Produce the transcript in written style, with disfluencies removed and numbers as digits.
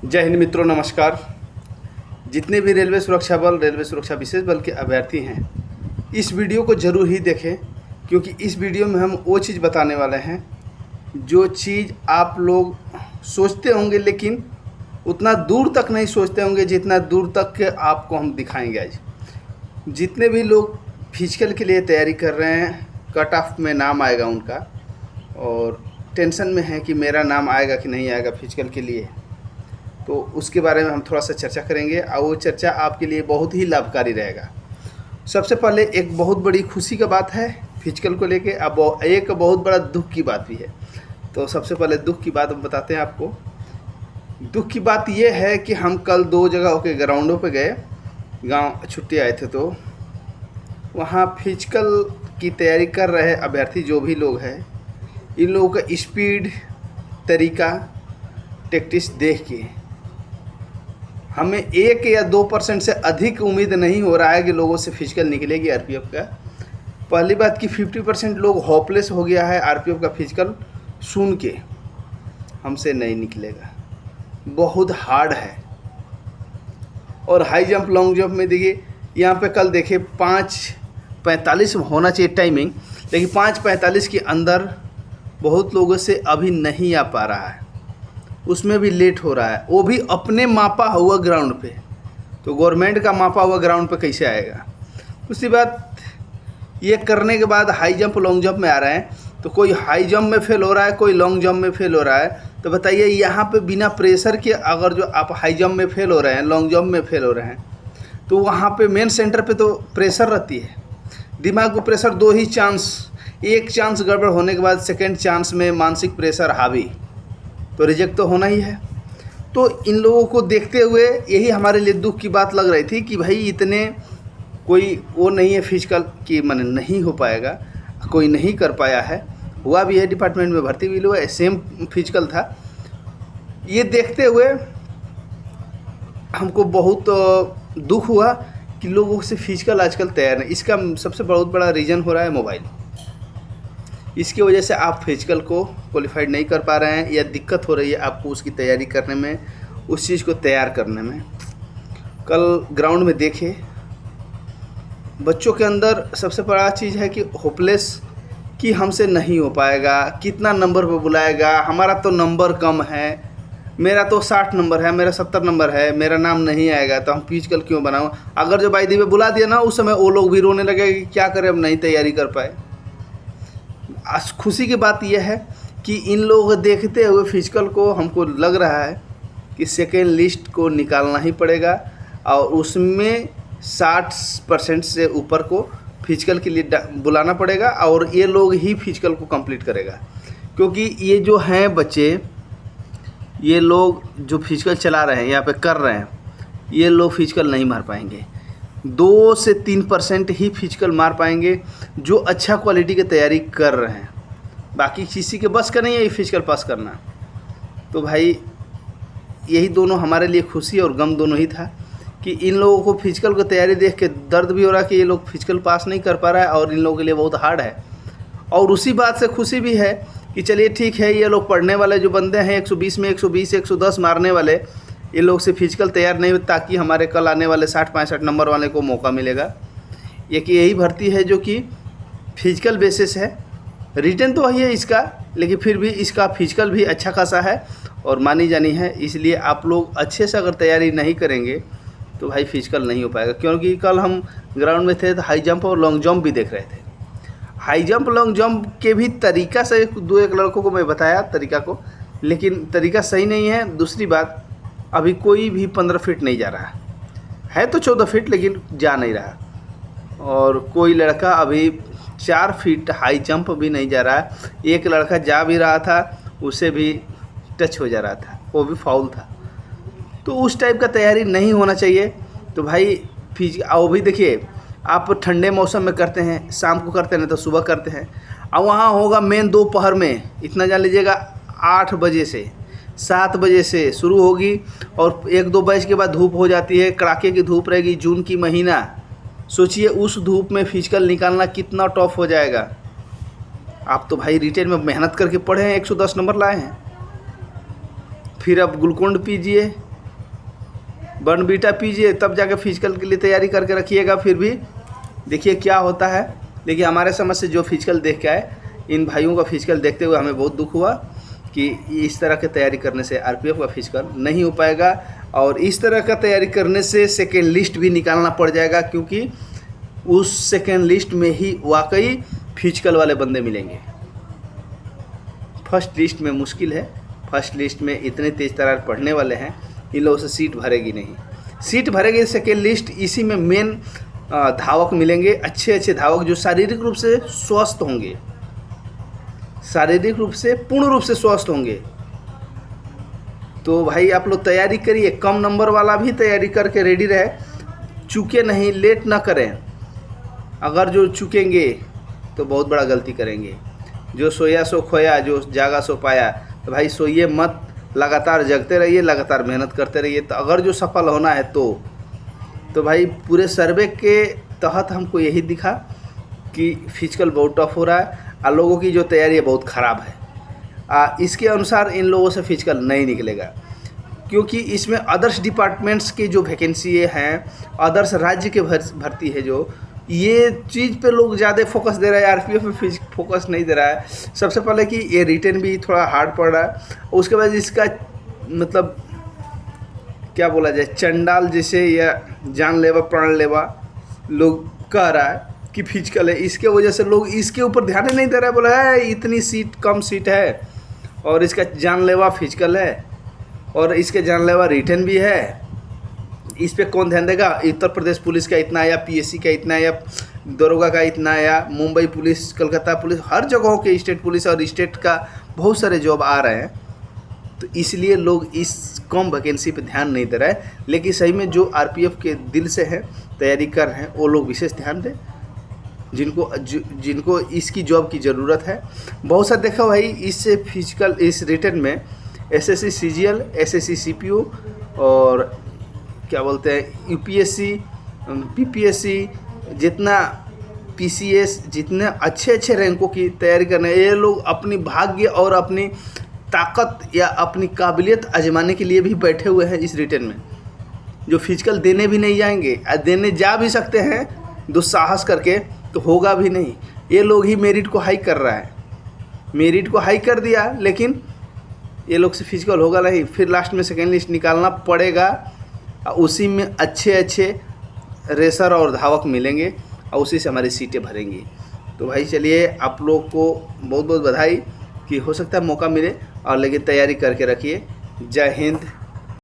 जय हिंद मित्रों, नमस्कार। जितने भी रेलवे सुरक्षा बल, रेलवे सुरक्षा विशेष बल के अभ्यर्थी हैं, इस वीडियो को ज़रूर ही देखें, क्योंकि इस वीडियो में हम वो चीज़ बताने वाले हैं जो चीज़ आप लोग सोचते होंगे, लेकिन उतना दूर तक नहीं सोचते होंगे जितना दूर तक के आपको हम दिखाएंगे। आज जितने भी लोग फिजिकल के लिए तैयारी कर रहे हैं, कट ऑफ में नाम आएगा उनका, और टेंशन में है कि मेरा नाम आएगा कि नहीं आएगा फिजिकल के लिए, तो उसके बारे में हम थोड़ा सा चर्चा करेंगे और वो चर्चा आपके लिए बहुत ही लाभकारी रहेगा। सबसे पहले एक बहुत बड़ी खुशी का बात है फिजिकल को लेके, अब एक बहुत बड़ा दुख की बात भी है। तो सबसे पहले दुख की बात हम बताते हैं आपको। दुख की बात ये है कि हम कल 2 जगह के ग्राउंडों पे गए, गांव छुट्टी आए थे, तो वहाँ फिजिकल की तैयारी कर रहे अभ्यर्थी जो भी लोग हैं, इन लोगों का स्पीड, तरीका, टैक्टिक्स देख के हमें 1 या 2% से अधिक उम्मीद नहीं हो रहा है कि लोगों से फिजिकल निकलेगी आरपीएफ का। पहली बात कि 50% लोग होपलेस हो गया है आरपीएफ का फिजिकल सुन के, हमसे नहीं निकलेगा, बहुत हार्ड है। और हाई जंप, लॉन्ग जंप में देखिए, यहाँ पे कल देखे 5:45 होना चाहिए टाइमिंग, लेकिन 5:45 के अंदर बहुत लोगों से अभी नहीं आ पा रहा है, उसमें भी लेट हो रहा है, वो भी अपने मापा हुआ ग्राउंड पे। तो गवर्नमेंट का मापा हुआ ग्राउंड पे कैसे आएगा। उसके बाद ये करने के बाद हाई जंप, लॉन्ग जंप में आ रहे हैं, तो कोई हाई जंप में फेल हो रहा है, कोई लॉन्ग जंप में फेल हो रहा है। तो बताइए, यहाँ पे बिना प्रेशर के अगर जो आप हाई जंप में फेल हो रहे हैं, लॉन्ग जंप में फेल हो रहे हैं, तो वहाँ पे मेन सेंटर पे तो प्रेशर रहती है, दिमाग को प्रेशर। 2 ही चांस, एक चांस गड़बड़ होने के बाद सेकेंड चांस में मानसिक प्रेशर हावी, तो रिजेक्ट तो होना ही है। तो इन लोगों को देखते हुए यही हमारे लिए दुख की बात लग रही थी कि भाई इतने कोई वो नहीं है फिजिकल कि मन नहीं हो पाएगा, कोई नहीं कर पाया है। हुआ भी है, डिपार्टमेंट में भर्ती भी हुआ है, सेम फिजिकल था। ये देखते हुए हमको बहुत दुख हुआ कि लोगों से फिजिकल आजकल तैयार नहीं। इसका सबसे बहुत बड़ा रीज़न हो रहा है मोबाइल। इसकी वजह से आप फिजिकल को क्वालिफाइड नहीं कर पा रहे हैं, या दिक्कत हो रही है आपको उसकी तैयारी करने में, उस चीज़ को तैयार करने में। कल ग्राउंड में देखे, बच्चों के अंदर सबसे बड़ा चीज़ है कि होपलेस, कि हमसे नहीं हो पाएगा, कितना नंबर पे बुलाएगा, हमारा तो नंबर कम है, मेरा तो 60 नंबर है, मेरा 70 नंबर है, मेरा नाम नहीं आएगा, तो हम फिजिकल क्यों बनाऊँ। अगर जो बाई दी में बुला दिया ना, उस समय वो लोग भी रोने लगे कि क्या करें, अब नहीं तैयारी कर पाए। आज खुशी की बात यह है कि इन लोगों को देखते हुए फिजिकल को हमको लग रहा है कि सेकेंड लिस्ट को निकालना ही पड़ेगा, और उसमें 60% से ऊपर को फिजिकल के लिए बुलाना पड़ेगा, और ये लोग ही फिजिकल को कंप्लीट करेगा। क्योंकि ये जो हैं बच्चे, ये लोग जो फिजिकल चला रहे हैं, यहाँ पे कर रहे हैं, ये लोग फिजिकल नहीं मार पाएंगे। 2 से 3% ही फिजिकल मार पाएंगे जो अच्छा क्वालिटी की तैयारी कर रहे हैं। बाकी किसी के बस का नहीं है ये फिजिकल पास करना। तो भाई यही दोनों हमारे लिए खुशी और गम दोनों ही था कि इन लोगों को फिजिकल की तैयारी देख के दर्द भी हो रहा है कि ये लोग फिजिकल पास नहीं कर पा रहा है, और इन लोगों के लिए बहुत हार्ड है। और उसी बात से खुशी भी है कि चलिए ठीक है, ये लोग पढ़ने वाले जो बंदे हैं 120 में 120 110 मारने वाले, ये लोग से फिजिकल तैयार नहीं, ताकि हमारे कल आने वाले 60-65 नंबर वाले को मौका मिलेगा। ये कि यही भर्ती है जो कि फिजिकल बेसिस है। रिटन तो वही है इसका, लेकिन फिर भी इसका फिजिकल भी अच्छा खासा है और मानी जानी है। इसलिए आप लोग अच्छे से अगर तैयारी नहीं करेंगे तो भाई फिजिकल नहीं हो पाएगा। क्योंकि कल हम ग्राउंड में थे तो हाई जंप और लॉन्ग जंप भी देख रहे थे। हाई जंप, लॉन्ग जंप के भी तरीका से 2-1 लड़कों को मैं बताया तरीका को, लेकिन तरीका सही नहीं है। दूसरी बात, अभी कोई भी 15 फीट नहीं जा रहा है तो 14 फीट, लेकिन जा नहीं रहा। और कोई लड़का अभी 4 फीट हाई जंप भी नहीं जा रहा है। एक लड़का जा भी रहा था, उसे भी टच हो जा रहा था, वो भी फाउल था। तो उस टाइप का तैयारी नहीं होना चाहिए। तो भाई वो भी देखिए, आप ठंडे मौसम में करते हैं, शाम को करते हैं तो सुबह करते हैं, और वहाँ होगा मेन दोपहर में, इतना जान लीजिएगा 8 बजे से 7 बजे से शुरू होगी, और 1-2 बजे के बाद धूप हो जाती है, कड़ाके की धूप रहेगी, जून की महीना। सोचिए उस धूप में फिजिकल निकालना कितना टफ हो जाएगा। आप तो भाई रिटेन में मेहनत करके पढ़े हैं, 110 नंबर लाए हैं, फिर अब ग्लूकोन पीजिए, बॉर्नवीटा पीजिए तब जाके फिजिकल के लिए तैयारी करके रखिएगा। फिर भी देखिए क्या होता है। देखिए हमारे समझ से जो फिजिकल देख के आए, इन भाइयों का फिजिकल देखते हुए हमें बहुत दुख हुआ कि इस तरह की तैयारी करने से आरपीएफ का फिजिकल नहीं हो पाएगा, और इस तरह का तैयारी करने से सेकेंड लिस्ट भी निकालना पड़ जाएगा, क्योंकि उस सेकेंड लिस्ट में ही वाकई फिजिकल वाले बंदे मिलेंगे। फर्स्ट लिस्ट में मुश्किल है। फर्स्ट लिस्ट में इतने तेज तरार पढ़ने वाले हैं, इन लोगों से सीट भरेगी नहीं। सीट भरेगी सेकेंड लिस्ट, इसी में मेन धावक मिलेंगे, अच्छे अच्छे धावक जो शारीरिक रूप से स्वस्थ होंगे, शारीरिक रूप से पूर्ण रूप से स्वस्थ होंगे। तो भाई आप लोग तैयारी करिए, कम नंबर वाला भी तैयारी करके रेडी रहे, चूके नहीं, लेट ना करें। अगर जो चूकेंगे तो बहुत बड़ा गलती करेंगे। जो सोया सो खोया, जो जागा सो पाया। तो भाई सोइए मत, लगातार जगते रहिए, लगातार मेहनत करते रहिए। तो अगर जो सफल होना है तो भाई पूरे सर्वे के तहत हमको यही दिखा कि फिजिकल बहुत टफ हो रहा है और लोगों की जो तैयारी है बहुत ख़राब है। इसके अनुसार इन लोगों से फिजिकल नहीं निकलेगा, क्योंकि इसमें अदर्स डिपार्टमेंट्स की जो वैकेंसी हैं, अदर्स राज्य के भर्ती है, जो ये चीज़ पे लोग ज़्यादा फोकस दे रहा है, आरपीएफ पे फोकस नहीं दे रहा है। सबसे पहले कि ये रिटन भी थोड़ा हार्ड पड़ रहा है, उसके बाद इसका मतलब क्या बोला जाए, चंडाल जैसे या जानलेवा प्राणलेवा लोग कह रहा है कि फिजिकल है, इसके वजह से लोग इसके ऊपर ध्यान नहीं दे रहा है। बोला है इतनी सीट कम सीट है और इसका जानलेवा फिजिकल है और इसके जानलेवा रिटन भी है, इस पे कौन ध्यान देगा। उत्तर प्रदेश पुलिस का इतना आया, पीएससी का इतना आया, दरोगा का इतना आया, मुंबई पुलिस, कलकत्ता पुलिस, हर जगहों के स्टेट पुलिस और स्टेट का बहुत सारे जॉब आ रहे हैं। तो इसलिए लोग इस कम वैकेंसी पे ध्यान नहीं दे रहा है। लेकिन सही में जो आरपीएफ के दिल से है तैयारी कर रहे हैं वो लोग विशेष ध्यान दें, जिनको इसकी जॉब की ज़रूरत है। बहुत सा देखा भाई, इससे फिजिकल इस रिटन में एसएससी सीजीएल, एसएससी सीपीओ और क्या बोलते हैं यूपीएससी, पीपीएससी, जितना पीसीएस, जितने अच्छे अच्छे रैंकों की तैयारी करने, ये लोग अपनी भाग्य और अपनी ताकत या अपनी काबिलियत आजमाने के लिए भी बैठे हुए हैं इस रिटन में। जो फिजिकल देने भी नहीं जाएंगे, देने जा भी सकते हैं दुस्साहस करके, तो होगा भी नहीं। ये लोग ही मेरिट को हाई कर रहा है, मेरिट को हाई कर दिया, लेकिन ये लोग से फिजिकल होगा नहीं। फिर लास्ट में सेकेंड लिस्ट निकालना पड़ेगा, उसी में अच्छे अच्छे रेसर और धावक मिलेंगे और उसी से हमारी सीटें भरेंगी। तो भाई चलिए, आप लोग को बहुत बहुत बधाई कि हो सकता है मौका मिले, और लेकिन तैयारी करके रखिए। जय हिंद।